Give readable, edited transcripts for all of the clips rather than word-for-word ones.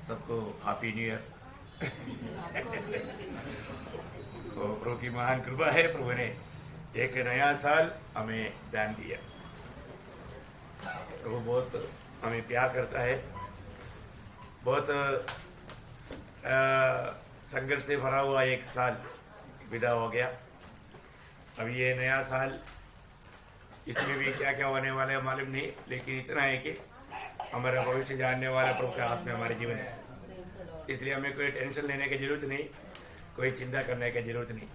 सबको happy new year. तो प्रभु की महान कृपा है, प्रभु ने एक नया साल हमें दान दिया। प्रभु बहुत हमें प्यार करता है। बहुत संघर्ष से भरा हुआ एक साल विदा हो गया। अब ये नया साल, इसमें भी क्या क्या होने वाला है मालूम नहीं, लेकिन इतना है कि हमारा भविष्य जानने वाला प्रभु के हाथ में हमारे जीवन है। इसलिए हमें कोई टेंशन लेने की जरूरत नहीं, कोई चिंता करने की जरूरत नहीं।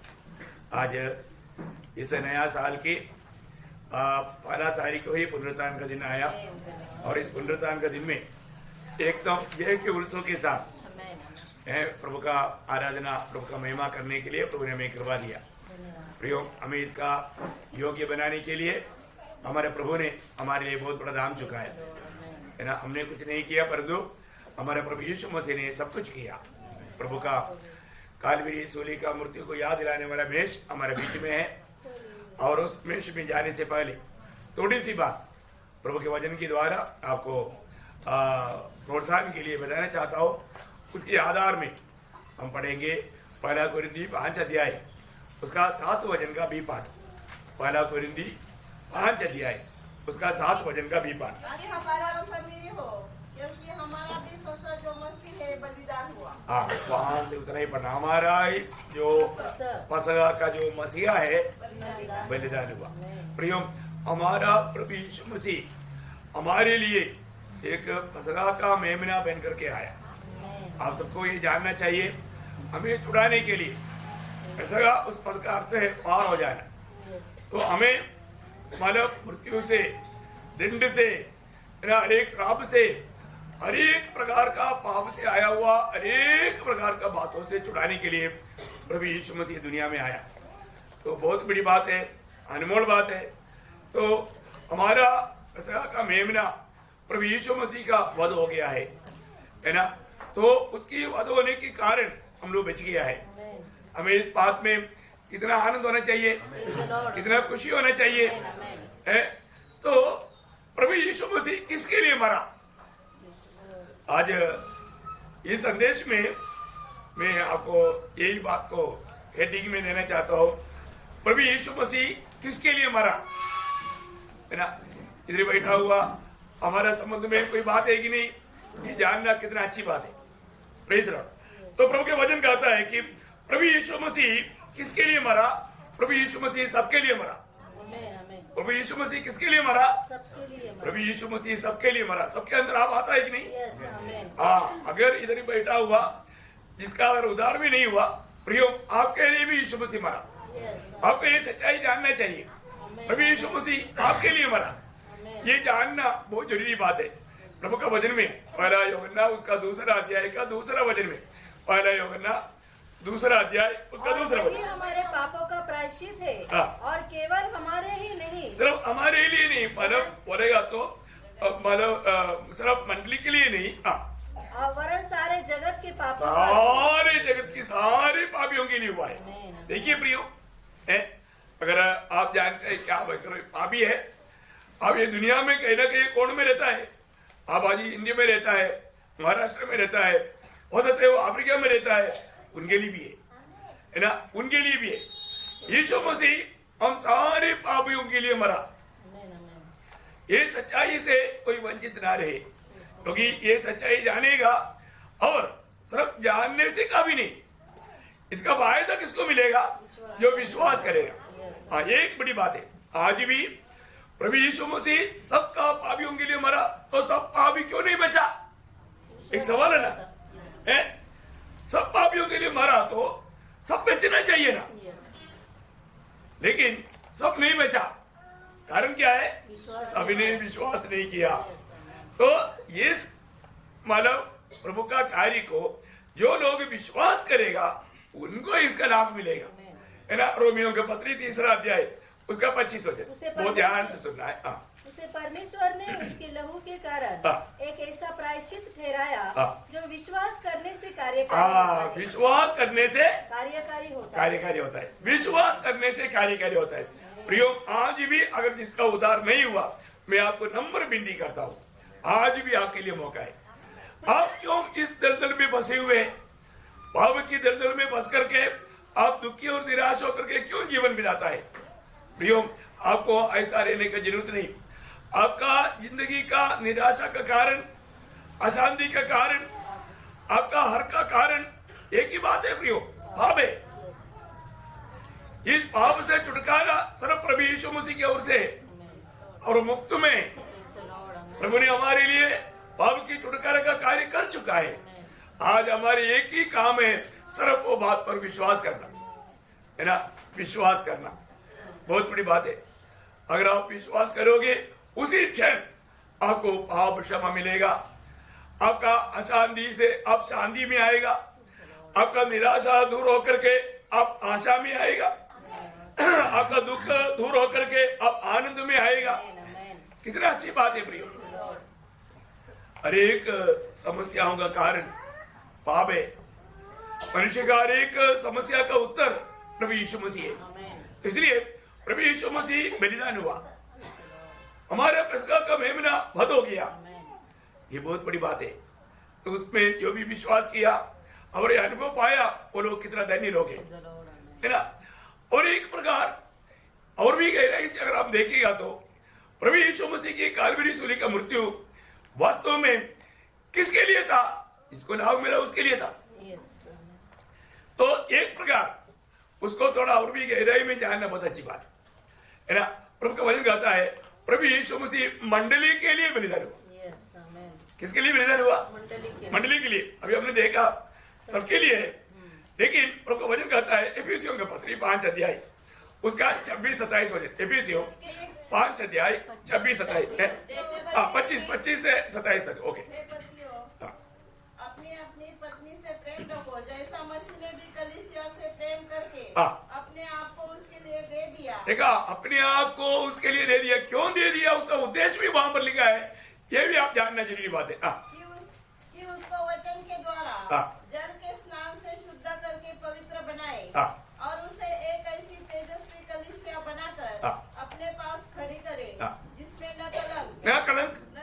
आज इस नया साल की 15 तारीख को ही पुनरुत्थान का दिन आया, और इस पुनरुत्थान का दिन में एकदम जय के उत्सव के साथ प्रभु का आराधना, प्रभु का महिमा करने के लिए प्रभु ने हमें कृपा दिया। प्रियो, हमें इसका योग्य बनाने के लिए हमारे प्रभु ने हमारे लिए बहुत बड़ा दाम चुकाया है ना। हमने कुछ नहीं किया, परंतु हमारे प्रभु यीशु मसीह ने सब कुछ किया। प्रभु का कालवरी सूली का मृत्यु को याद दिलाने वाला मेष हमारे बीच में है, और उस मेष में जाने से पहले थोड़ी सी बात प्रभु के वचन के द्वारा आपको प्रोत्साहन के लिए बताना चाहता हूँ। उसके आधार में हम पढ़ेंगे 1 कोरिन्थी 5 अध्याय, उसका 7 वचन का भी पाठ। 1 कोरिन्थी 5 अध्याय, उसका 7 वचन का भी पाठ। हाँ, वहां से उतना ही पढ़ना। हमारा जो फसह का जो मसीहा है बलिदान हुआ। प्रियो, हमारा प्रभु यीशु मसीह हमारे लिए एक फसह का मेमना बन करके आया। आप सबको ये जानना चाहिए, हमें छुड़ाने के लिए ऐसा उस पद का अर्थ है पार हो जाना। तो हमें मतलब मृत्यु से, दंड से, अनेक श्राप से, अनेक प्रकार का पाप से आया हुआ अनेक प्रकार का बातों से छुड़ाने के लिए प्रभु यीशु मसीह दुनिया में आया। तो बहुत बड़ी बात है, अनमोल बात है। तो हमारा फसह का मेमना प्रभु यीशु मसीह का वध हो गया है ना। तो उसकी वध होने के कारण हम लोग बच गया है। हमें इस बात में कितना आनंद होना चाहिए, कितना खुशी होना चाहिए है। तो प्रभु यीशु मसीह किसके लिए मरा? आज इस संदेश में मैं आपको यही बात को हेडिंग में देना चाहता हूँ। प्रभु यीशु मसीह किसके लिए मरा है ना। इधर बैठा हुआ हमारा संबंध में कोई बात है कि नहीं, ये जानना कितना अच्छी बात है। Praise Lord. तो प्रभु के वचन कहता है कि प्रभु यीशु मसीह किसके लिए मरा? प्रभु यीशु मसीह सबके लिए मरा। प्रभु यीशु मसीह किसके लिए मरा? प्रभु यीशु मसीह सबके लिए मरा। सबके अंदर आप आता है कि नहीं? हाँ, अगर इधर ही बैठा हुआ जिसका अगर उद्धार भी नहीं हुआ, प्रियो, आपके लिए भी यीशु मसीह मरा। आपको ये सच्चाई जानना चाहिए, प्रभु यीशु मसीह आपके लिए मरा। ये जानना बहुत जरूरी बात है। प्रभु का वचन में 1 यूहन्ना उसका 2 अध्याय का 2 वचन में, 1 यूहन्ना 2 अध्याय उसका 2 वचन, हमारे पापों का प्रायश्चित है और केवल हमारे ही नहीं, सिर्फ हमारे लिए नहीं, मतलब बोलेगा तो मतलब सिर्फ मंडली के लिए नहीं, वरन सारे जगत के पापों, सारे जगत की सारे पापियों के लिए हुआ है। देखिए प्रियो, अगर आप जानते हैं क्या पापी है, अब ये दुनिया में कहीं ना कहीं कोण में रहता है। अब आज इंडिया में रहता है, महाराष्ट्र में रहता है, हो सकता है वो अफ्रीका में रहता है, उनके लिए भी है ना, उनके लिए भी है। यीशु मसीह हम सारे पापियों के लिए मरा। ये सच्चाई से कोई वंचित ना रहे, क्योंकि ये सच्चाई जानेगा और सिर्फ जानने से काफी नहीं, इसका फायदा किसको मिलेगा? जो विश्वास करेगा। हाँ, एक बड़ी बात है, आज भी प्रभु यीशु मसीह सबका पापियों के लिए मरा, तो सब पापी क्यों नहीं बचा? एक सवाल है ना। सब पापियों के लिए मरा तो सब बचना चाहिए ना, लेकिन सब नहीं बचा। कारण क्या है? सभी ने विश्वास नहीं किया। तो ये मतलब प्रभु का कार्य को जो लोग विश्वास करेगा उनको इसका लाभ मिलेगा, है ना। रोमियो के पत्री 3 अध्याय उसका 25 वचन बहुत ध्यान से सुनना है। उसे परमेश्वर ने उसके लहू के कारण एक ऐसा प्रायश्चित ठहराया जो विश्वास करने से विश्वास करने से कार्यकारी होता है। विश्वास करने से कार्यकारी होता है। प्रियो, आज भी अगर जिसका उद्धार नहीं हुआ, मैं आपको नम्र विनती करता हूँ, आज भी आपके लिए मौका है। आप क्यों इस दलदल में फंसे हुए हैं? पाप की दलदल में फंस करके आप दुखी और निराश होकर के क्यों जीवन बिताता है? प्रियो, आपको ऐसा रहने की जरूरत नहीं। आपका जिंदगी का निराशा का कारण, अशांति का कारण, आपका हर का कारण एक ही बात है प्रियो, पाप है। इस पाप से छुटकारा सिर्फ प्रभु यीशु मसीह की ओर से और मुक्त में प्रभु ने हमारे लिए पाप की छुटकारा का कार्य कर चुका है। आज हमारे एक ही काम है, सिर्फ वो बात पर विश्वास करना है ना। विश्वास करना बहुत बड़ी बात है। अगर आप विश्वास करोगे उसी क्षण आपको पाप क्षमा मिलेगा। आपका अशांति से आप शांति में आएगा। आपका निराशा दूर होकर के आप आशा में आएगा। आपका दुख दूर होकर के आप आनंद में आएगा। कितना अच्छी बात है प्रियो। हरेक समस्याओं का कारण पाप है। मनुष्य का हरेक समस्या का उत्तर प्रभु यीशु मसीह है। तो इसलिए प्रभु यीशु मसीह बलिदान हुआ, हमारे पसका का मेमना वध हो गया। ये बहुत बड़ी बात है। तो उसमें जो भी विश्वास किया और ये अनुभव पाया, वो लोग कितना धनी लोग हैं, है ना। और एक प्रकार और भी गहराई से अगर आप देखेगा तो प्रभु यीशु मसीह की कालवरी सूली का मृत्यु वास्तव में किसके लिए था? जिसको लाभ मिला उसके लिए था। तो एक प्रकार उसको थोड़ा और भी गहराई में जानना बहुत अच्छी बात है ना। प्रभु का वचन कहता है प्रभु यीशु मसीह मंडली के लिए बलिदान हुआ। किसके लिए बलिदान हुआ? मंडली के लिए। अभी हमने देखा सबके लिए है, लेकिन प्रभु का वचन कहता है एफिसियों का पत्री 5 अध्याय उसका 26-27 वचन। एफिसियों 5 अध्याय 26-27 है, 25 से 27 तक। ओके, अपनी अपनी पत्नी से प्रेम रखो, जैसा मसीह ने भी कलीसिया से प्रेम करके अपने आप को उसके लिए दे दिया। देखा, अपने आप को उसके लिए दे दिया। क्यों दे दिया? उसका उद्देश्य भी वहां पर लिखा है। ये भी आप जानना जरूरी बात है। कि उसको वचन के द्वारा जल के स्नान से शुद्ध करके पवित्र बनाए और उसे एक ऐसी तेजस्वी कलीसिया बनाकर अपने पास खड़ी करे जिसमें न कलंक, न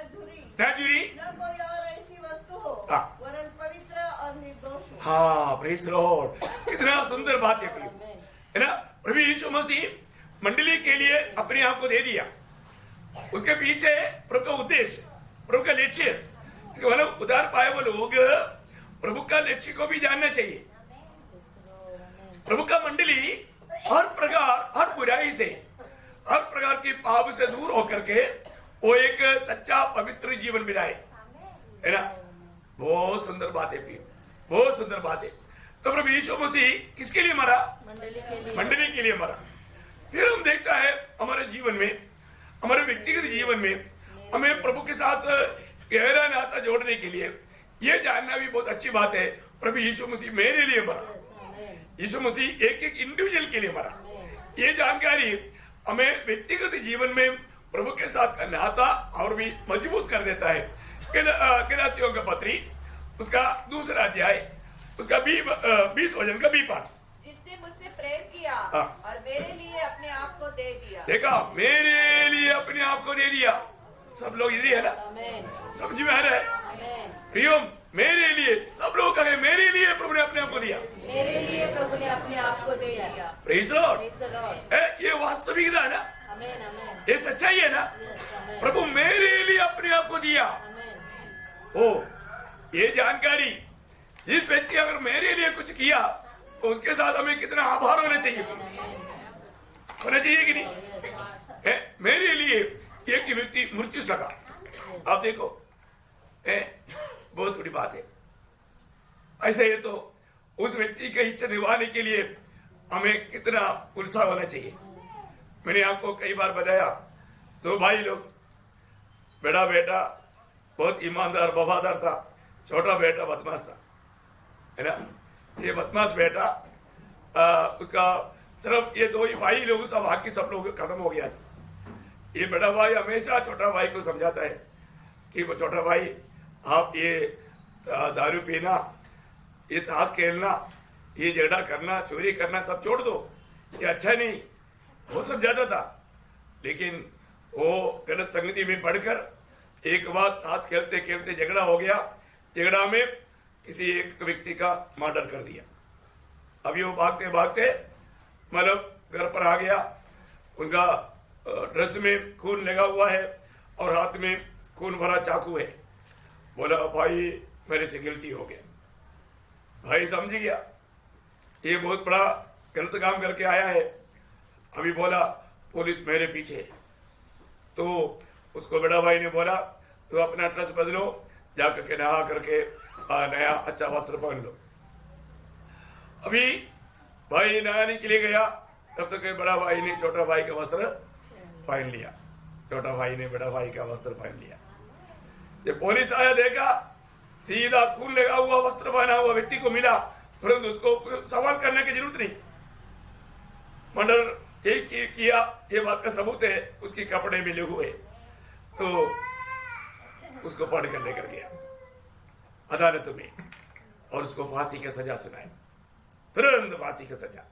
झुरी, न कोई और ऐसी वस्तु हो, वरन पवित्र और निर्दोष हो। हाँ, प्रेज़ लॉर्ड। कितना सुंदर बात है है ना। प्रभु यीशु मसीह मंडली के लिए अपने आप को दे दिया। उसके पीछे प्रभु का उद्देश्य, प्रभु का लक्ष्य, मतलब उधार पाए वो लोग प्रभु का लक्ष्य को भी जानना चाहिए। प्रभु का मंडली हर प्रकार, हर बुराई से, हर प्रकार की पाप से दूर होकर के वो एक सच्चा पवित्र जीवन बिताए, है ना। बहुत सुंदर बात है प्रिय, बहुत सुंदर बात है। तो प्रभु यीशु मसीह किसके लिए मरा? मंडली के लिए मरा। फिर हम देखता है हमारे जीवन में, हमारे व्यक्तिगत जीवन में हमें प्रभु के साथ गहरा नाता जोड़ने के लिए ये जानना भी बहुत अच्छी बात है। प्रभु यीशु मसीह मेरे लिए मरा, यीशु मसीह एक एक इंडिविजुअल के लिए मरा। ये जानकारी हमें व्यक्तिगत जीवन में प्रभु के साथ का नाता और भी मजबूत कर देता है। गलातियों का पत्री उसका 2 अध्याय उसका 20 वचन का 20 पाठ। जिसने मुझसे प्रेम किया और मेरे लिए अपने आप को दे दिया। देखा, मेरे लिए अपने आप को दे दिया। सब लोग इधर ही है ना, समझ में आ रहा है प्रियो? मेरे लिए, सब लोग कहे मेरे लिए प्रभु ने अपने आप को दिया, मेरे लिए प्रभु ने अपने आप को दिया। Praise Lord. ये वास्तविकता है ना, ये सच्चाई है ना। प्रभु मेरे लिए अपने आप को दिया। ओ, ये जानकारी, जिस व्यक्ति अगर मेरे लिए कुछ किया तो उसके साथ हमें कितना आभार होना चाहिए कि नहीं? है मेरे लिए एक व्यक्ति मृत्यु सका। आप देखो, बहुत बड़ी बात है। ऐसे ही तो उस व्यक्ति की इच्छा निभाने के लिए हमें कितना उत्साह होना चाहिए। मैंने आपको कई बार बताया, 2 भाई लोग, बड़ा बेटा बहुत ईमानदार वफादार था, छोटा बेटा बदमाश था, है ना। ये बदमाश बेटा उसका सिर्फ ये 2 ही भाई लोग था, बाकी सब लोग खत्म हो गया। ये बड़ा भाई हमेशा छोटा भाई को समझाता है कि वो छोटा भाई, आप ये दारू पीना, ये ताश खेलना, ये झगड़ा करना, चोरी करना सब छोड़ दो, ये अच्छा नहीं, वो समझाता था। लेकिन वो गलत संगति में पढ़कर एक बार ताश खेलते खेलते झगड़ा हो गया, झगड़ा में किसी एक व्यक्ति का मर्डर कर दिया। अभी वो भागते भागते मतलब घर पर आ गया, उनका ड्रेस में खून लगा हुआ है और हाथ में खून भरा चाकू है। बोला भाई मेरे से गलती हो गया। भाई समझ गया ये बहुत बड़ा गलत काम करके आया है। अभी बोला पुलिस मेरे पीछे है। तो उसको बड़ा भाई ने बोला तो अपना ड्रेस बदलो, जाकर के नहा करके नया अच्छा वस्त्र पहन लो। अभी भाई नहाने के लिए गया, तब तक बड़ा भाई ने छोटा भाई का वस्त्र पहन लिया। छोटा भाई ने बड़ा भाई का वस्त्र पहन लिया। जब पुलिस आया देखा सीधा खून लगा हुआ वस्त्र पहना हुआ व्यक्ति को मिला, तुरंत उसको सवाल करने की जरूरत नहीं। मर्डर एक किया ये बात का सबूत है, उसके कपड़े मिले हुए, तो उसको पकड़ कर लेकर गया अदालत में और उसको फांसी की सजा सुनाई। तुरंत फांसी की सजा,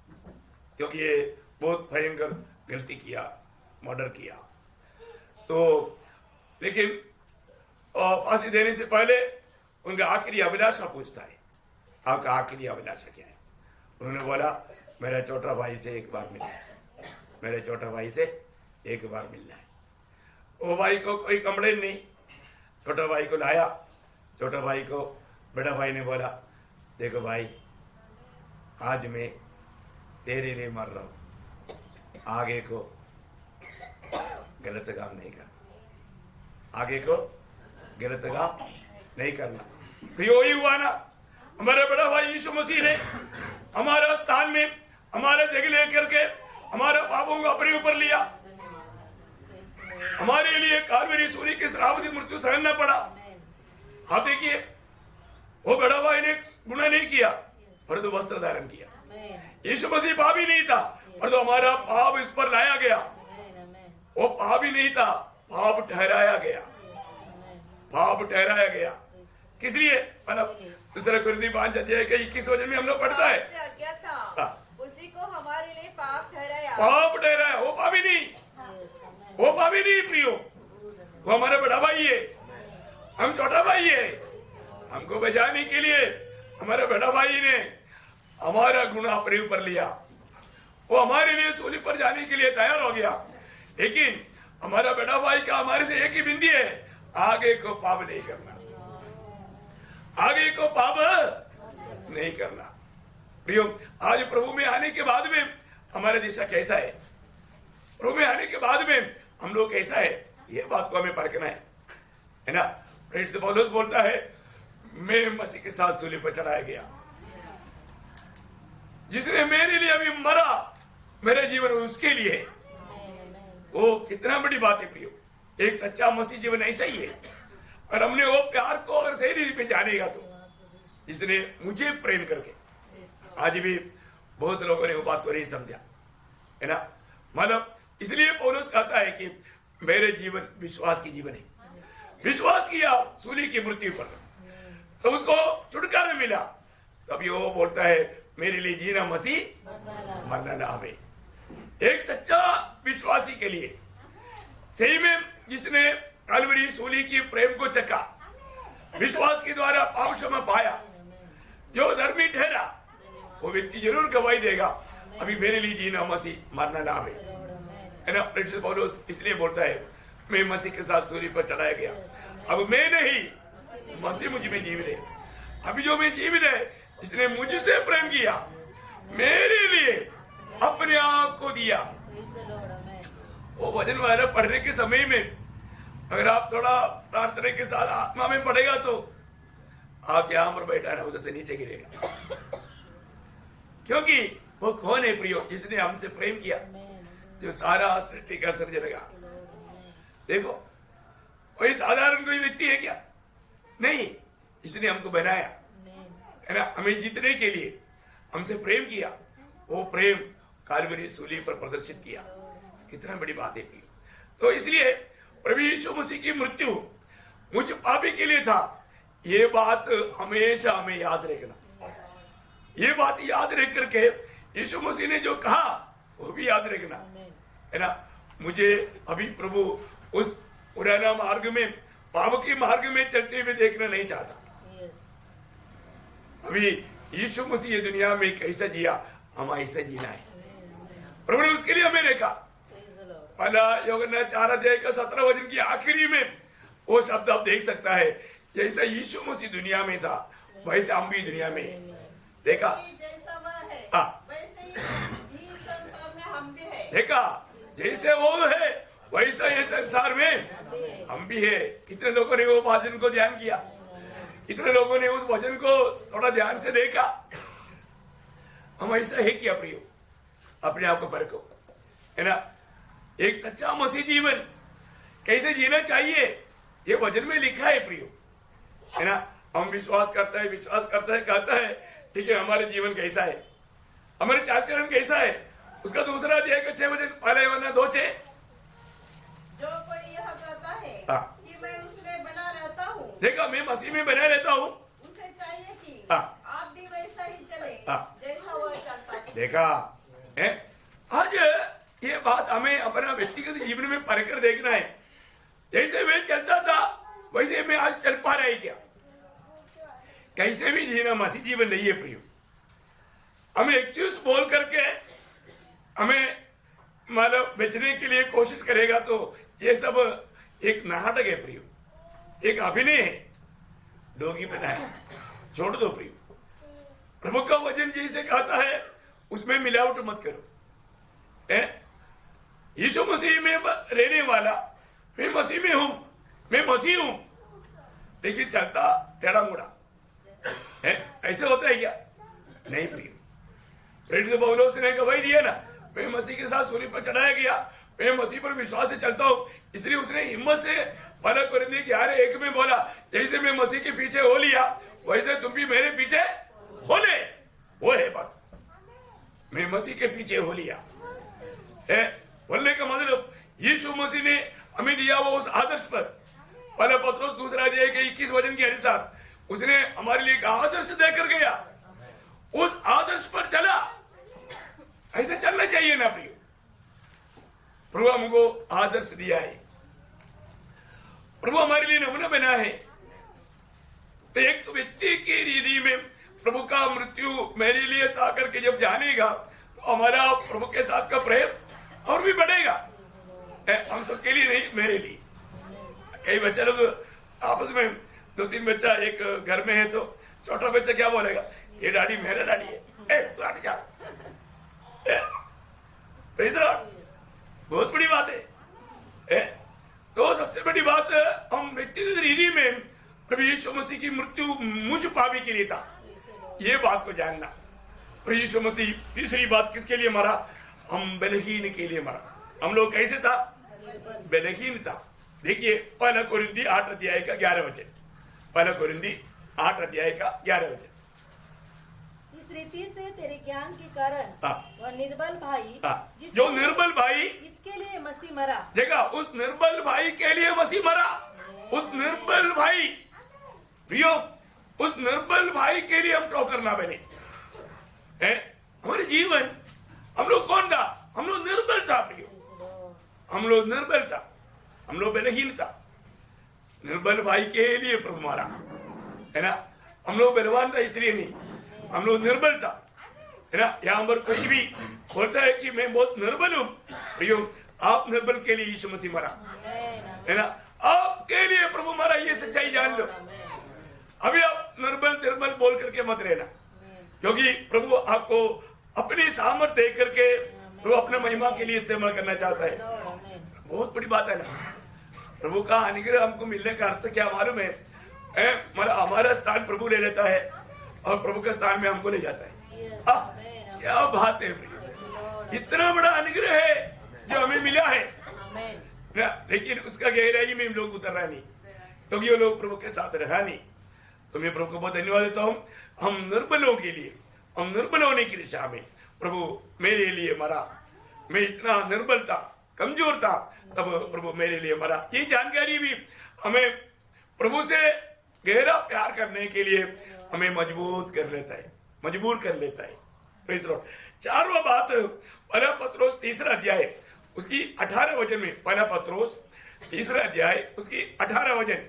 क्योंकि ये बहुत भयंकर गलती किया, मर्डर किया। तो लेकिन फांसी देने से पहले उनका आखिरी अभिलाषा पूछता है, आपका आखिरी अभिलाषा क्या है? उन्होंने बोला मेरा छोटा भाई से एक बार मिलना है, मेरे छोटा भाई से एक बार मिलना है। वो भाई को कोई कंप्लेन नहीं, छोटा भाई को लाया। छोटा भाई को बड़ा भाई ने बोला देखो भाई आज मैं तेरे लिए मर रहा हूं, आगे को गलत काम नहीं करना, आगे को गलत काम नहीं करना। प्रियो ही हुआ ना, हमारे बड़ा भाई यीशु मसीह ने हमारा स्थान में हमारे जगह लेकर के हमारे पापों को अपने ऊपर लिया। हमारे लिए कालवरी सूरी की श्रावती मृत्यु सहना पड़ा। आप देखिए वो बड़ा भाई ने गुनाह नहीं किया परंतु वस्त्र धारण किया। यीशु मसीह पापी नहीं था परंतु हमारा पाप इस पर लाया गया। वो पापी नहीं था, पाप ठहराया गया, पाप ठहराया गया। किस लिए? मतलब दूसरा कुरिन्थी 5:21 वचन में हम लोग पढ़ता है उसी को हमारे लिए पाप ठहराया। पाप ठहराया, वो पापी नहीं, वो पापी नहीं प्रियो, वो हमारा बड़ा भाई है, हम छोटा भाई है। हमको बचाने के लिए हमारे बड़ा भाई ने हमारा गुनाह अपने ऊपर लिया। वो हमारे लिए सूली पर जाने के लिए तैयार हो गया। लेकिन हमारा बड़ा भाई का हमारे से एक ही बिंदी है, आगे को पाप नहीं करना, आगे को पाप नहीं करना। प्रियो आज प्रभु में आने के बाद में हमारा दिशा कैसा है, प्रभु में आने के बाद में हम लोग कैसा है, ये बात को हमें परखना है ना। प्रेरित पौलुस बोलता है मैं मसीह के साथ सूली पर चढ़ाया गया, जिसने मेरे लिए अभी मरा, मेरा जीवन उसके लिए है। वो कितना बड़ी बात है प्रियो, एक सच्चा मसीह जीवन ऐसा ही है। और हमने वो प्यार को अगर सही रीति में जानेगा तो, जिसने मुझे प्रेम करके, आज भी बहुत लोगों ने वो बात को नहीं समझा है ना। मतलब इसलिए पौलुस कहता है कि मेरे जीवन विश्वास की जीवन है। विश्वास किया सूली की मृत्यु पर तो उसको छुटकारा मिला, तभी वो बोलता है मेरे लिए जीना मसीह मरना लाभ है। एक सच्चा विश्वासी के लिए सही में जिसने कलवरी सूली की प्रेम को चखा, विश्वास के द्वारा पाप क्षमा पाया, जो धर्मी ठहरा, वो व्यक्ति जरूर गवाही देगा अभी मेरे लिए जीना मसीह मरना लाभ है ना। प्रेरित पौलुस इसलिए बोलता है मैं मसीह के साथ सूली पर चढ़ाया गया, अब मैं नहीं मसीह मुझ में जीवित है। अभी जो मैं जीवित है इसने मुझसे प्रेम किया, मेरे लिए अपने आप को दिया। वो वचन वाला पढ़ने के समय में अगर आप थोड़ा प्रार्थना के साथ आत्मा में पढ़ेगा तो आप यहाँ पर बैठा ना उधर से नीचे गिरेगा, क्योंकि वो कौन है प्रियो, जिसने हमसे प्रेम किया, जो सारा सृष्टि का सर्जनेगा। देखो कोई साधारण कोई व्यक्ति है क्या? नहीं, इसने हमको बनाया है ना, हमें जीतने के लिए हमसे प्रेम किया, वो प्रेम कालवरी सूली पर प्रदर्शित किया। कितना बड़ी बात है। तो इसलिए प्रभु यीशु मसीह की मृत्यु मुझ पापी के लिए था, ये बात हमेशा हमें याद रखना। ये बात याद रख करके यीशु मसीह ने जो कहा वो भी याद रखना है ना। मुझे अभी प्रभु उस पुराना मार्ग में, पाप के मार्ग में चलते हुए देखना नहीं चाहता। अभी यीशु मसीह ये दुनिया में कैसा जिया, हम ऐसा जीना है। प्रभु ने उसके लिए हमें देखा। पहला यूहन्ना 4:17 की आखिरी में वो शब्द आप देख सकता है, जैसा यीशु मसीह दुनिया में था वैसे हम भी दुनिया में देखा। जैसा वह है हाँ, वैसे ही इस संसार में हम भी है। देखा जैसे वो है वैसा ये संसार में हम भी है। कितने लोगों ने वो वचन को ध्यान किया, कितने लोगों ने उस वचन को थोड़ा ध्यान से देखा। हम ऐसा है क्या प्रियो, अपने आप को परखो, है ना। एक सच्चा मसीह जीवन कैसे जीना चाहिए ये वचन में लिखा है प्रियो, है ना। हम विश्वास करता है कहता है, ठीक है, हमारे जीवन कैसा है, हमारे चाल चलन कैसा है। उसका दूसरा अध्याय का 6 वचन, पहला यूहन्ना 2:6, जो कोई यह कहता है कि मैं उसमें बना रहता हूँ, देखा मैं मसीह में बना रहता हूँ, उसे चाहिए कि हाँ। आप भी वैसा ही चले हाँ। जैसा वह चलता है। देखा है। आज ये बात हमें अपना व्यक्तिगत जीवन में परखकर देखना है। जैसे मैं चलता था वैसे मैं आज चल पा रहा है क्या, कैसे भी जीना मसीह जीवन नहीं है प्रियो। हमें एक्सक्यूज बोल करके हमें मतलब बेचने के लिए कोशिश करेगा तो ये सब एक नाटक है प्रियो, एक अभिनय है, डोगी बनाया, छोड़ दो प्रियो। प्रभु का वचन जैसे कहता है उसमें मिलावट मत करो। यीशु मसीह में रहने वाला, मैं मसीह में हूं, मैं मसीह हूं, लेकिन चलता टेढ़ा मुड़ा है, ऐसे होता है क्या? नहीं प्रिय। प्रेरित पौलुस ने गवाही दिया ना, मैं मसीह के साथ सूली पर चढ़ाया गया, मैं मसीह पर विश्वास से चलता हूं। इसलिए उसने हिम्मत से 1 कोरिन्थियों 11:1 में बोला, जैसे मैं मसीह के पीछे हो लिया वैसे तुम भी मेरे पीछे हो ले। वो है बात, मैं मसीह के पीछे हो लिया है। बोलने का मतलब यीशु मसीह ने हमें दिया वो उस आदर्श पर, पहला पत्रोस 2:21 वचन के अनुसार उसने हमारे लिए एक आदर्श देकर गया, उस आदर्श पर चला। ऐसे चलना चाहिए ना प्रियो। प्रभु हमको आदर्श दिया है, प्रभु हमारे लिए नमूना बना है। तो एक व्यक्ति की हृदय में प्रभु का मृत्यु मेरे लिए था करके जब जानेगा तो हमारा प्रभु के साथ का प्रेम और भी बढ़ेगा। हम सबके लिए नहीं, मेरे लिए। कई बच्चे लोग आपस में 2-3 बच्चा एक घर में है तो छोटा बच्चा क्या बोलेगा, ये डैडी मेरा डैडी है, तू हट जा। बहुत बड़ी बात है। तो सबसे बड़ी बात, हम व्यक्तिगत हृदय में प्रभु यीशु मसीह की मृत्यु मुझ पापी के लिए था, ये बात को जानना। प्रभु यीशु मसीह तीसरी बात किसके लिए मरा? हम बलहीन के लिए मरा। हम लोग कैसे था? बलहीन था। देखिए 1 कोरिन्थी 8:11 वचन, 1 कोरिन्थी 8:11 इस रीति से तेरे ज्ञान के कारण वह निर्बल भाई जो निर्बल भाई, इसके लिए मसीह मरा। देखा, उस निर्बल भाई के लिए मसीह मरा। उस निर्बल भाई प्रियो, उस निर्बल भाई के लिए हम ठोकर ना बने। हमारे जीवन, हम लोग कौन था? हम लोग निर्बल था प्रियो, हम लोग निर्बल था, हम लोग बलहीन था। निर्बल भाई के लिए प्रभु मारा, है ना। हम लोग बलवान था इसलिए नहीं, हम लोग निर्बल था, है ना। यहाँ पर कोई भी बोलता है कि मैं बहुत निर्बल हूं, प्रियो आप निर्बल के लिए यीशु मसीह मरा, है ना। आपके लिए प्रभु मरा, ये सच्चाई जान लो। अभी आप निर्बल बोल करके मत रहना, क्योंकि प्रभु आपको अपनी सामर्थ दे करके प्रभु अपने महिमा के लिए इस्तेमाल करना चाहता है। बहुत बड़ी बात है ना। प्रभु का अनुग्रह हमको मिलने का अर्थ क्या मालूम है? मतलब हमारा स्थान प्रभु ले लेता है और प्रभु के स्थान में हमको ले जाता है। क्या बात है प्रिय, इतना बड़ा अनुग्रह है जो हमें मिला है ना, लेकिन उसका गहराई में हम लोग उतर रहा नहीं, क्योंकि वो लोग प्रभु के साथ रहा नहीं। तो मैं प्रभु को बहुत धन्यवाद देता हूँ। हम निर्बलों के लिए, हम निर्बल होने की दिशा में प्रभु मेरे लिए मरा। मैं इतना निर्बल था, कमजोर था, तब प्रभु मेरे लिए मरा। ये जानकारी भी हमें प्रभु से गहरा प्यार करने के लिए हमें मजबूत कर लेता है, मजबूर कर लेता है। Praise the Lord. 4वां बात, 1 पत्रोस 3 अध्याय उसकी 18 वचन में, 1 पत्रोस 3 अध्याय उसकी 18 वचन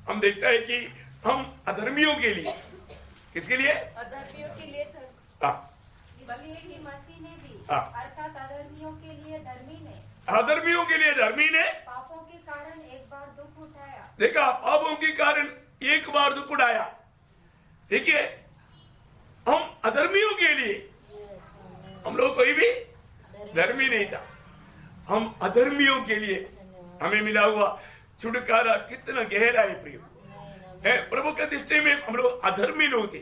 हम देखता है कि हम अधर्मियों के लिए, किसके लिए? अधर्मियों के लिए था। इसलिए कि मसीह ने भी हाँ। अर्थात अधर्मियों के लिए धर्मी ने अधर्मियों के लिए धर्मी ने पापों के कारण एक बार दुख उठाया। देखा, पापों के कारण एक बार दुख उठाया। देखिए, हम अधर्मियों के लिए, हम लोग कोई भी धर्मी नहीं था, हम अधर्मियों के लिए हमें मिला हुआ छुटकारा कितना गहरा है प्रिय है। प्रभु के दृष्टि में हम लोग अधर्मी लोग थे,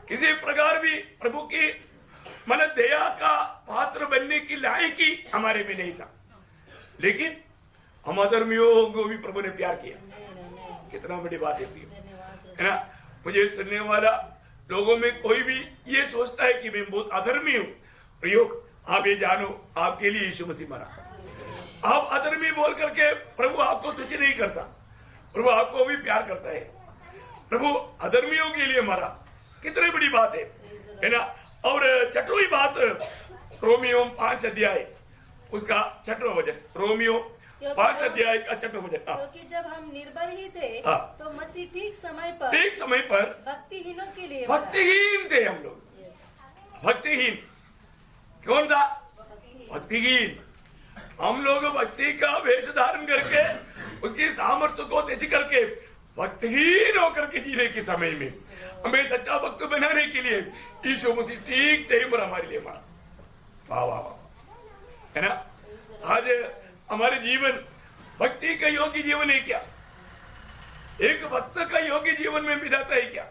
किसी प्रकार भी प्रभु की मन दया का पात्र बनने की लायकी हमारे में नहीं था, लेकिन हम अधर्मियों को भी प्रभु ने प्यार किया। कितना बड़ी बात है प्रिय, है ना। मुझे सुनने वाला लोगों में कोई भी ये सोचता है कि मैं बहुत अधर्मी हूं, प्रयोग आप ये जानो, आपके लिए यीशु मसीह मरा। आप अधर्मी बोल करके प्रभु आपको तुझे नहीं करता, प्रभु आपको भी प्यार करता है। प्रभु अधर्मियों के लिए मरा, कितनी बड़ी बात है ना। और छठवीं बात, रोमियो 5 अध्याय उसका 6वां वचन, रोमियो 5 अध्याय का 6वां वचन। क्योंकि जब हम निर्बल ही थे तो मसीह ठीक समय पर भक्तिहीनों के लिए भक्तिहीन थे हम लोग, भक्तिहीन। कौन था? भक्तिहीन। हम लोग भक्ति का वेश धारण करके उसकी सामर्थ्य को त्यज करके भक्तिहीन होकर के जीने के समय में हमें सच्चा भक्त बनाने के लिए यीशु मसीह ठीक टाइम पर हमारे लिए मरा। वाह वाह वाह, है ना। आज हमारे जीवन भक्ति का योग्य जीवन है क्या? एक भक्त का योग्य जीवन में बिताता है क्या?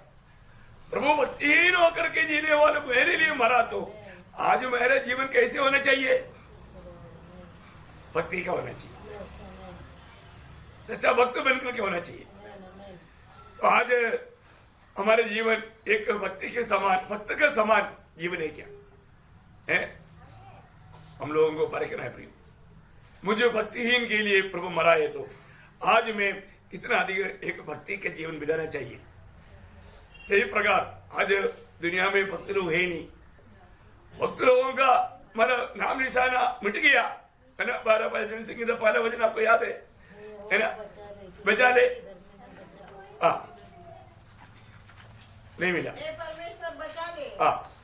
प्रभु भक्तिहीन होकर के जीने वाले मेरे लिए मरा, तो आज मेरा जीवन कैसे होना चाहिए? भक्ति का होना चाहिए, सच्चा भक्त बनकर के होना चाहिए। तो आज हमारे जीवन एक भक्ति के समान, भक्त के समान जीवन है क्या? है, हम लोगों को परखना है प्रिय। मुझे भक्तिहीन के लिए प्रभु मरा है, तो आज मैं कितना अधिक एक भक्ति के जीवन बिताना चाहिए। सही प्रकार आज दुनिया में भक्त लोग है नहीं, भक्त लोगों का मतलब नाम निशाना मिट गया, है ना। 12 भजन सिंह का पहला वचन आपको याद है ना, बचा ले। नहीं मिला, परमेश्वर बचा ले,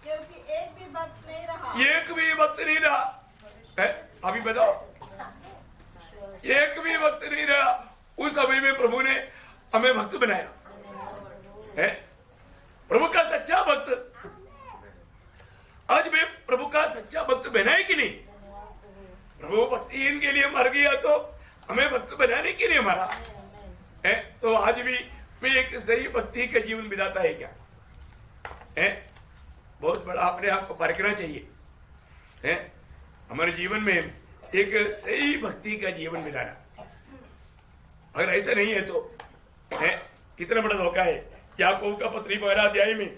क्योंकि एक भी भक्त नहीं रहा। एक भी भक्त नहीं रहा है, अभी बताओ, एक भी भक्त नहीं रहा। उस समय में प्रभु ने हमें भक्त बनाया है, प्रभु का सच्चा भक्त। आज मैं प्रभु का सच्चा भक्त बना है कि नहीं? प्रभु भक्तिहीन के लिए मर गया तो हमें भक्त बनाने के लिए मरा है। तो आज भी मैं एक सही भक्ति का जीवन बिताता है क्या? है, बहुत बड़ा अपने आप को परखना चाहिए है। हमारे जीवन में एक सही भक्ति का जीवन बिताना, अगर ऐसा नहीं है तो है कितना बड़ा धोखा है। याकूब का पत्री 12 अध्याय में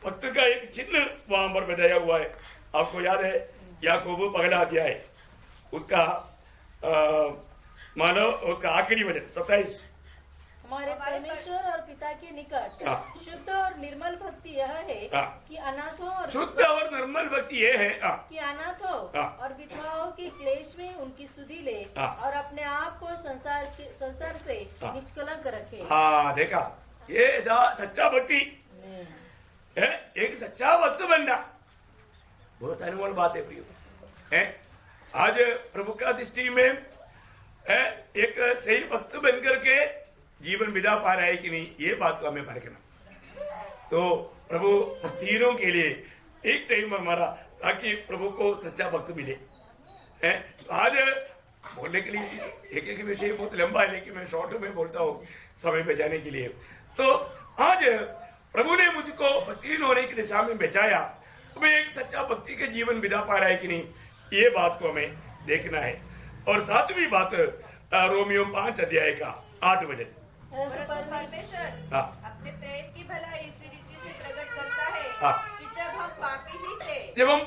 भक्त का एक चिन्ह वहां पर बताया हुआ है, आपको याद है? याकूब 1 अध्याय उसका मानो उसका आखिरी वचन 27। हमारे परमेश्वर और पिता के निकट शुद्ध और निर्मल भक्ति यह है कि अनाथों और शुद्ध और निर्मल भक्ति यह है कि अनाथों और विधवाओं के क्लेश में उनकी सुधि ले और अपने आप को संसार से निष्कलंक रखे। हाँ, देखा, ये सच्चा भक्ति है। एक सच्चा भक्त बनना बहुत अनमोल बात है प्रियो है। आज प्रभु का दृष्टि में एक सही भक्त बनकर के जीवन बिता पा रहा है कि नहीं, ये बात को हमें परखना। तो प्रभु भक्तिहीनों के लिए एक टाइम पर मरा ताकि प्रभु को सच्चा भक्त मिले है। आज बोलने के लिए एक एक विषय बहुत लंबा है, लेकिन मैं शॉर्ट में बोलता हूँ समय बचाने के लिए। तो आज प्रभु ने मुझको भक्तिहीन होने की दिशा में बचाया, तो मैं एक सच्चा भक्ति के जीवन बिता पा रहा है कि नहीं, ये बात को हमें देखना है। और 7वीं बात रोमियो 5 अध्याय का 8 वचन। परमेश्वर अपने प्रेम की भलाई इसी रीति से प्रकट करता है कि जब हम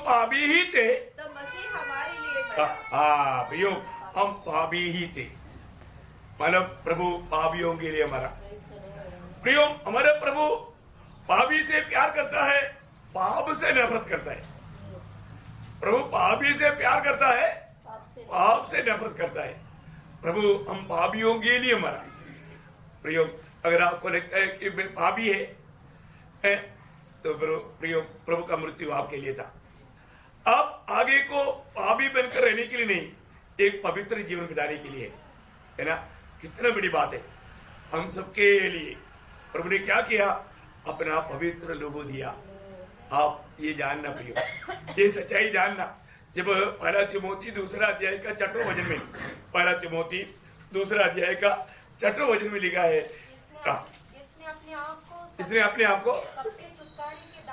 पापी ही थे तो मसीह हमारे लिए मरा। भैया, हम पापी ही थे, मतलब प्रभु पापियों के लिए मरा। प्रियो, हमारे प्रभु पापी से प्यार करता है, पाप से नफरत करता है। प्रभु पापी से प्यार करता है, पाप से नफरत करता है। प्रभु हम पापियों के लिए मरा। प्रियो, अगर आपको लगता है कि भाभी है तो प्रियो प्रभु का मृत्यु आपके लिए था। आप आगे को भाभी बनकर रहने के लिए नहीं, एक पवित्र जीवन बिताने के लिए है ना। कितना बड़ी बात है हम सबके लिए। प्रभु ने क्या किया, अपना पवित्र लोगो दिया। आप ये जानना प्रियो, ये सच्चाई जानना। जब पहला तिमोथी 2 अध्याय का 6वां वचन में, पहला तिमोथी 2 अध्याय का 6वां वचन में लिखा है, इसने अपने आप को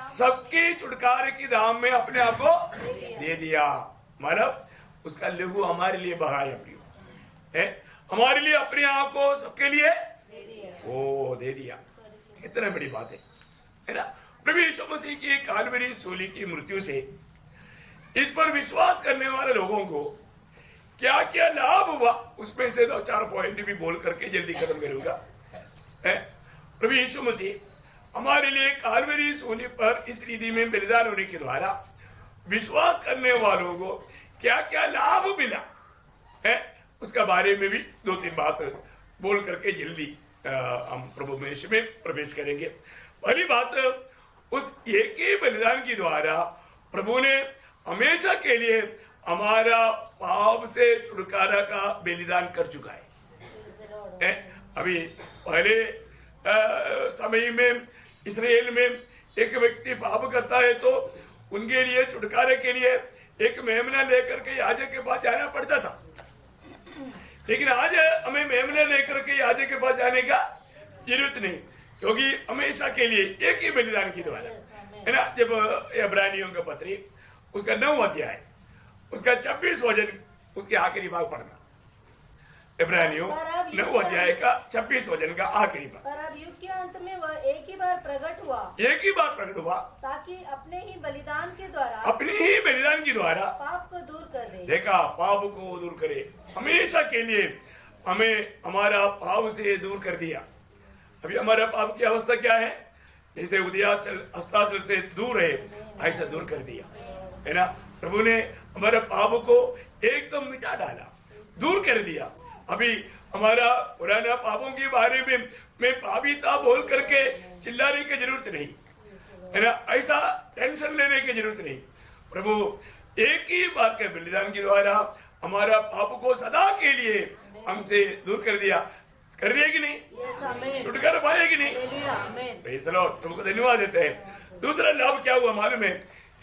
सबके छुटकारे की दाम में अपने आप को दे दिया। मतलब उसका लहू हमारे लिए बहाया प्रियो है, हमारे लिए अपने आप को सबके लिए वो दे दिया। कितना बड़ी बात है ना। प्रभु यीशु मसीह की कालवरी सूली की मृत्यु से इस पर विश्वास करने वाले लोगों को क्या क्या लाभ हुआ, उसमें से 2-4 पॉइंट भी बोल करके जल्दी खत्म करूंगा। प्रभु यीशु मसीह हमारे लिए कालवरी सूली पर इस रीति में बलिदान होने के द्वारा विश्वास करने वालों को क्या क्या लाभ मिला है, उसका बारे में भी 2-3 बात बोल करके जल्दी हम प्रभु में प्रवेश करेंगे। पहली बात, उस एक ही बलिदान के द्वारा प्रभु ने हमेशा के लिए हमारा पाप से छुटकारा का बलिदान कर चुका है। अभी पहले समय में इस्राएल में एक व्यक्ति पाप करता है तो उनके लिए छुटकारे के लिए एक मेमना लेकर के याजक के पास जाना पड़ता था। लेकिन आज हमें मेमना लेकर के याजक के पास जाने का जरूरत नहीं, क्योंकि हमेशा के लिए एक ही बलिदान की द्वारा है ना। जब इब्रानियों का पत्री उसका 9 अध्याय उसका 26 वचन उसके आखिरी भाग पढ़ना, इब्रानियों 9 अध्याय का 26 वचन का आखिरी भाग। पर अब युग के अंत में वह एक ही बार प्रकट हुआ ताकि अपने ही बलिदान के द्वारा पाप को दूर कर दे। देखा, पाप को दूर करे, हमेशा के लिए हमें हमारा पाप से दूर कर दिया। अभी हमारा पाप की अवस्था क्या है, जैसे उदयाचल अस्ताचल से दूर है ऐसा दूर कर दिया है ना। प्रभु ने हमारे पाप को एकदम मिटा डाला, दूर कर दिया। अभी हमारा पुराना पापों के बारे में मैं पापी था बोल करके चिल्लाने की जरूरत नहीं है ना, ऐसा टेंशन लेने की जरूरत नहीं। प्रभु एक ही बार के बलिदान के द्वारा हमारा पाप को सदा के लिए हमसे दूर कर दिया। कर दिया कि नहीं, छुटकारा पाया कि नहीं। प्रेज़ द लॉर्ड, प्रभु को धन्यवाद देते हैं। दूसरा लाभ क्या हुआ मालूम है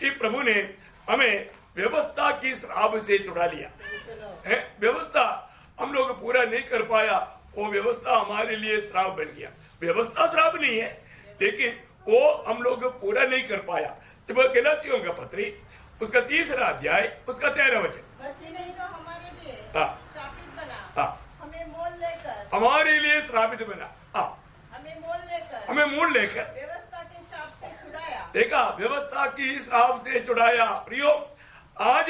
कि प्रभु ने हमें व्यवस्था की श्राप से छुड़ा लिया है। व्यवस्था हम लोग पूरा नहीं कर पाया, वो व्यवस्था हमारे लिए श्राप बन गया। व्यवस्था श्राप नहीं है, लेकिन वो हम लोग पूरा नहीं कर पाया। जब गलातियों का पत्री उसका 3 अध्याय उसका 13 वचन, हमारे लिए श्रापित बना, हमें मोल लेकर व्यवस्था के श्राप से छुड़ाया। देखा, व्यवस्था की श्राप से छुड़ाया। प्रियो, आज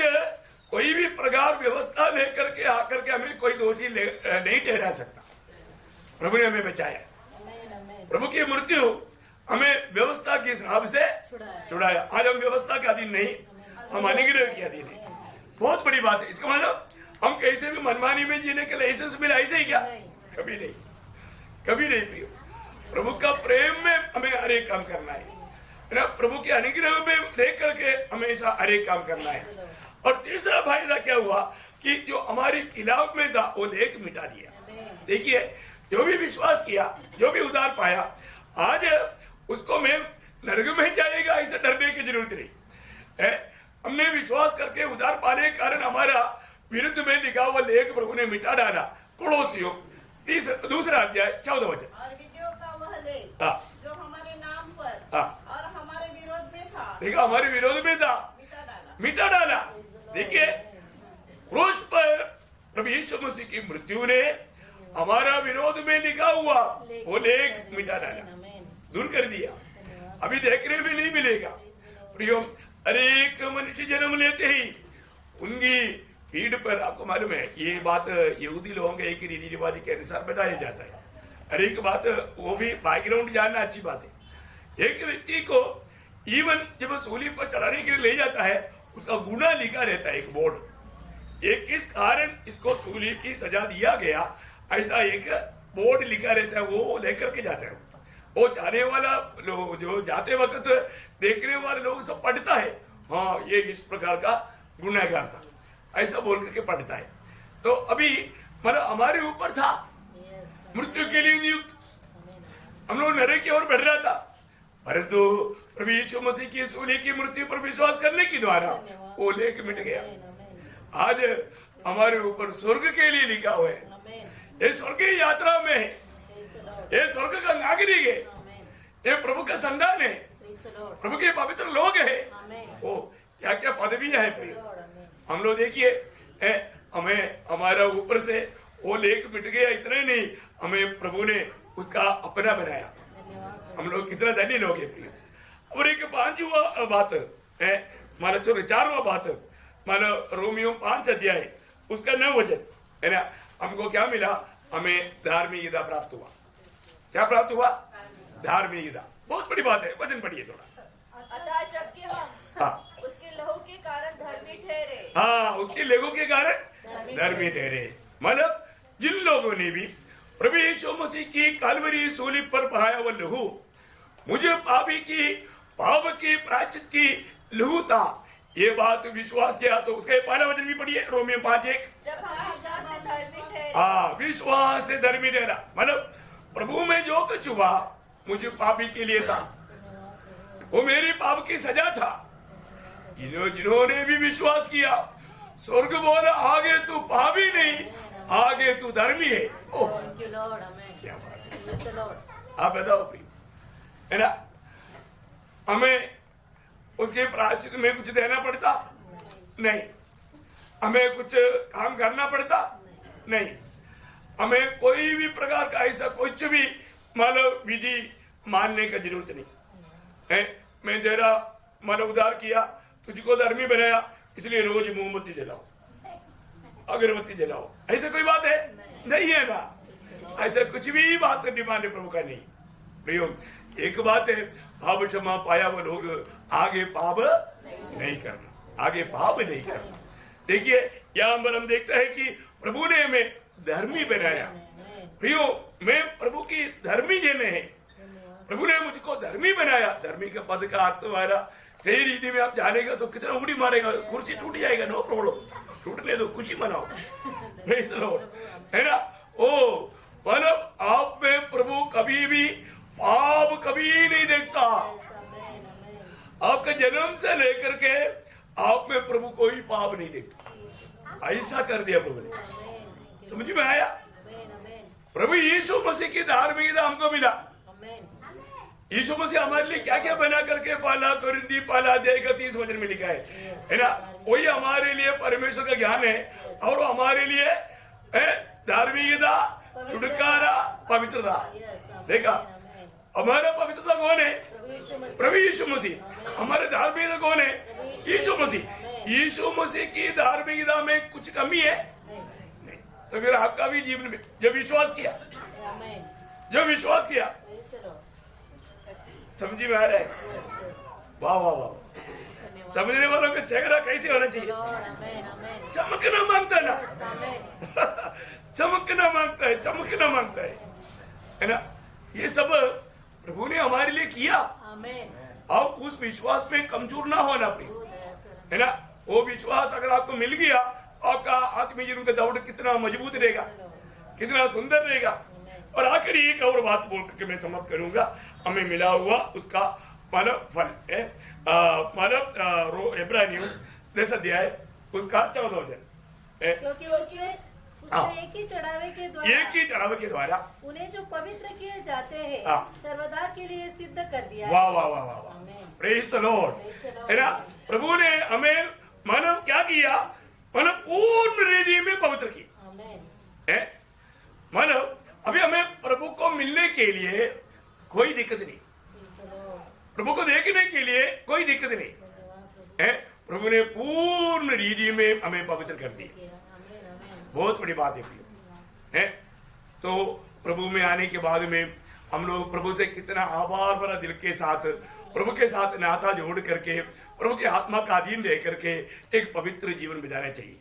कोई भी प्रकार व्यवस्था लेकर के आकर के हमें कोई दोषी नहीं ठहरा सकता। प्रभु ने हमें बचाया। प्रभु की मृत्यु हमें व्यवस्था की श्राप से छुड़ाया। आज हम व्यवस्था के अधीन नहीं, हम अनुग्रह के अधीन है। बहुत बड़ी बात है। इसका मतलब हम कैसे भी मनमानी में जीने के लाइसेंस मिला, ऐसे ही क्या? कभी नहीं, कभी नहीं। प्रियो, प्रभु का प्रेम में हमें हर एक काम करना है ना, प्रभु के अनुग्रह में देख करके हमेशा हर एक काम करना है। और तीसरा फायदा क्या हुआ कि जो हमारी खिलाफ में था वो लेख मिटा दिया। देखिए, जो भी विश्वास किया, जो भी उद्धार पाया, आज उसको मैं नरक में जाएगा ऐसा डरने की जरूरत नहीं है। हमने विश्वास करके उद्धार पाने के कारण हमारा विरुद्ध में लिखा हुआ लेख प्रभु ने मिटा डाला। कुलोसियों 2 अध्याय 14 वचन, और विजयों का वह लेख जो हमारे नाम पर और हमारे विरोध में था, देखा, हमारे विरोध में था, मिटा डाला। देखिए, क्रूस पर प्रभु यीशु मसीह की मृत्यु ने हमारा विरोध में लिखा हुआ वो लेख मिटा डाला, दूर कर दिया। अभी देखने में नहीं मिलेगा। प्रियो, अनेक मनुष्य जन्म लेते ही उनकी पीठ पर, आपको मालूम है ये बात यहूदी लोगों के एक रीति रिवाज के अनुसार बताया जाता है। हर एक बात वो भी बैकग्राउंड जानना अच्छी बात है। एक व्यक्ति को इवन जब सूली पर चढ़ाने के लिए ले जाता है, उसका गुना लिखा रहता है एक बोर्ड, ये किस कारण इसको सूली की सजा दिया गया, ऐसा एक बोर्ड लिखा रहता है वो लेकर के जाता है। वो जाने वाला लोग जो जाते वक्त देखने वाले लोग सब पढ़ता है, हाँ ये इस प्रकार का गुनहगार था, ऐसा बोल करके पढ़ता है। तो अभी मतलब हमारे ऊपर था मृत्यु के लिए नियुक्त, हम लोग नरक की ओर बढ़ रहा था, परंतु प्रभु यीशु मसीह की सूली की मृत्यु पर विश्वास करने के द्वारा वो लेख मिट गया। आज हमारे ऊपर स्वर्ग के लिए लिखा हुआ है, ये स्वर्ग की यात्रा में है, ये स्वर्ग का नागरिक है, ये प्रभु का संतान है, प्रभु के पवित्र लोग है। वो क्या क्या पदवियां है प्रिय, हम लोग देखिए हमें हमारा ऊपर से वो लेख मिट गया, इतने नहीं हमें प्रभु ने उसका अपना बनाया। हम लोग कितना धनी लोग हैं प्रिय। और एक 5वां बात है, मानो चलो 4वां बात मानो रोमियो 5 अध्याय उसका 9 वचन है ना, हमको क्या मिला, हमें धार्मिकता प्राप्त हुआ। क्या प्राप्त हुआ? धार्मिकता। बहुत बड़ी बात है, वचन पढ़िए थोड़ा। अतः जबकि हम उसके लहू के कारण धर्मी ठहरे, हाँ उसके लहू के कारण धर्मी ठहरे, मतलब जिन लोगों ने भी प्रभु यीशु मसीह की काल्वरी सूली पर बहाया हुआ लहू मुझे पाप की प्रायश्चित की लहू था, ये बात विश्वास किया, तो उसका पहला वचन भी पढ़िए रोमियो 5:1। जब हम विश्वास से धर्मी ठहरे, हाँ विश्वास से धर्मी ठहरा, मतलब प्रभु में जो कुछ हुआ मुझे पापी के लिए था, वो मेरी पाप की सजा था। जिन्होंने भी विश्वास किया, स्वर्ग बोला आगे तू पापी नहीं, आगे तू धर्मी है। ओह क्या बात है, आप बताओ प्रिय, है ना, हमें उसके प्रायश्चित में कुछ देना पड़ता नहीं, हमें कुछ काम करना पड़ता नहीं, हमें कोई भी प्रकार का ऐसा कुछ भी मानव विधि मानने का जरूरत नहीं है। मैं तेरा मानव उद्धार किया, तुझको धर्मी बनाया, इसलिए रोज मोमबत्ती जलाओ, अगरबत्ती जलाओ, ऐसा कोई बात है नहीं है ना, ऐसा कुछ भी बात डिमांड प्रभु का नहीं। प्रयोग एक बात है, पाप क्षमा पाया वो लोग आगे पाप नहीं करना, आगे पाप नहीं करना। देखिए यहाँ पर हम देखते हैं कि प्रभु ने हमें धर्मी बनाया। प्रियो मैं प्रभु की धर्मी जन है, प्रभु ने मुझको धर्मी बनाया। धर्मी का पद का अर्थ वाला सही रीति में आप जानेगा तो कितना उड़ी मारेगा, कुर्सी टूट जाएगा, नो प्रॉब्लम, टूटने दो, खुशी मनाओ, है ना। ओ मतलब आप में प्रभु कभी भी पाप कभी नहीं देखता, आपके जन्म से लेकर के आप में प्रभु कोई पाप नहीं देखता, ऐसा कर दिया प्रभु ने। समझ में आया? प्रभु यीशु मसीह की धार्मिकता हमको मिला। यीशु मसीह हमारे लिए क्या क्या बना करके पाला, कोरिन्थी पाला अध्याय का 30 वचन में लिखा है ना, वही हमारे लिए परमेश्वर का ज्ञान है, और वो हमारे लिए धार्मिकता, छुटकारा, पवित्रता। देखा हमारा पवित्रता कौन है? प्रभु यीशु मसीह। हमारे धार्मिकता कौन है? यीशु मसीह। यीशु मसीह की धार्मिकता में कुछ कमी है नहीं, तो फिर आपका भी जीवन में जो विश्वास किया, जो विश्वास किया, समझी में आ रहा है? वाह वाह वाह, समझने वालों का चेहरा कैसे होना चाहिए? चमकना मांगता है ना, चमकना मांगता है, चमकना मांगता है ना। ये सब प्रभु ने हमारे लिए किया। अब उस विश्वास में कमजोर ना होना है ना। वो विश्वास अगर आपको मिल गया, आपका आत्मीय जीवन का दौड़ कितना मजबूत रहेगा, कितना सुंदर रहेगा। और आखिरी एक और बात बोल करके मैं समाप्त करूंगा, हमें मिला हुआ उसका मानव फल है, मानव इब्रानियों 10 अध्याय उसका 14 वचन, क्योंकि उसने एक ही चढ़ावे के द्वारा उन्हें जो पवित्र किए जाते हैं सर्वदा के लिए सिद्ध कर दिया। वाह वाह वाह वाह, प्रेज द लॉर्ड, है ना। प्रभु ने हमें मानव क्या किया, मानव पूर्ण रीति में पवित्र किया है। मानव अभी हमें प्रभु को मिलने के लिए कोई दिक्कत नहीं, प्रभु को देखने के लिए कोई दिक्कत नहीं है। प्रभु ने पूर्ण रीति में हमें पवित्र कर दिया। बहुत बड़ी बात है। तो प्रभु में आने के बाद में हम लोग प्रभु से कितना आभार भरा दिल के साथ प्रभु के साथ नाता जोड़ करके प्रभु के आत्मा का अधीन रह करके एक पवित्र जीवन बिताना चाहिए,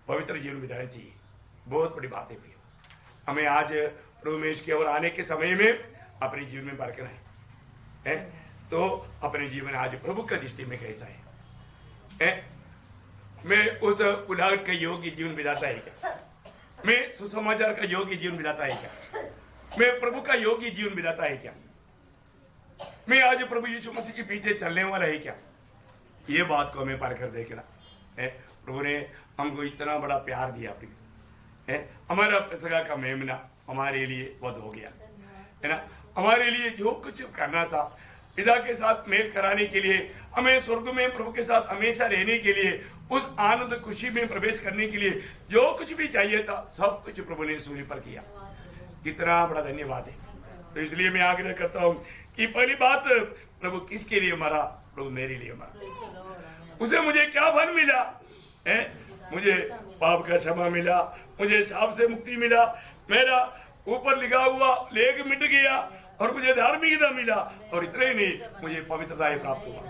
पवित्र जीवन बिताना चाहिए। बहुत बड़ी बात है। हमें आज प्रभु में की ओर आने के समय में अपने जीवन में बरकना है? तो अपने जीवन आज प्रभु का दृष्टि में कैसा है? मैं उस उलाहट का योग्य जीवन बिताता है क्या? मैं सुसमाचार का योग्य जीवन बिताता है क्या? मैं प्रभु का योग्य जीवन बिताता है क्या? मैं आज प्रभु यीशु मसीह के पीछे चलने वाला है क्या? ये बात को हमें परख कर देखना है। प्रभु ने हमको इतना बड़ा प्यार दिया है, हमारा पेसगा का मेमना हमारे लिए वध हो गया है ना। हमारे लिए जो कुछ करना था, पिता के साथ मेल कराने के लिए, हमें स्वर्ग में प्रभु के साथ हमेशा रहने के लिए, उस आनंद खुशी में प्रवेश करने के लिए जो कुछ भी चाहिए था, सब कुछ प्रभु ने सूर्य पर किया। कितना बड़ा धन्यवाद है। तो इसलिए मैं आग्रह करता हूँ कि पहली बात, प्रभु किसके लिए मरा? प्रभु मेरे लिए मरा। उसे मुझे क्या फल मिला है? मुझे पाप का क्षमा मिला, मुझे शाप से मुक्ति मिला, मेरा ऊपर लिखा हुआ लेख मिट गया और मुझे धार्मिकता मिला, और इतना ही नहीं, मुझे पवित्रता प्राप्त हुआ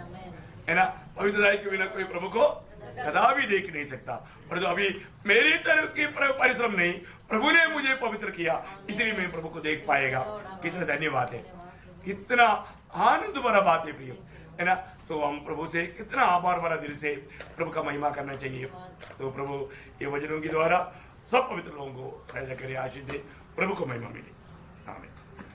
है ना। पवित्रता के बिना कोई प्रभु को कदा भी देख नहीं सकता। और जो अभी मेरी तरफ की परिश्रम नहीं, प्रभु ने मुझे पवित्र किया, इसलिए मैं प्रभु को देख पाएगा। कितना धन्यवाद है, कितना आनंद भरा बात है प्रिय, है ना। तो हम प्रभु से कितना आभार भरा दिल से प्रभु का महिमा करना चाहिए। तो प्रभु ये वचनों के द्वारा सब पवित्र लोगों को सहायता करे, आशीष दे। प्रभु को महिमा मिले।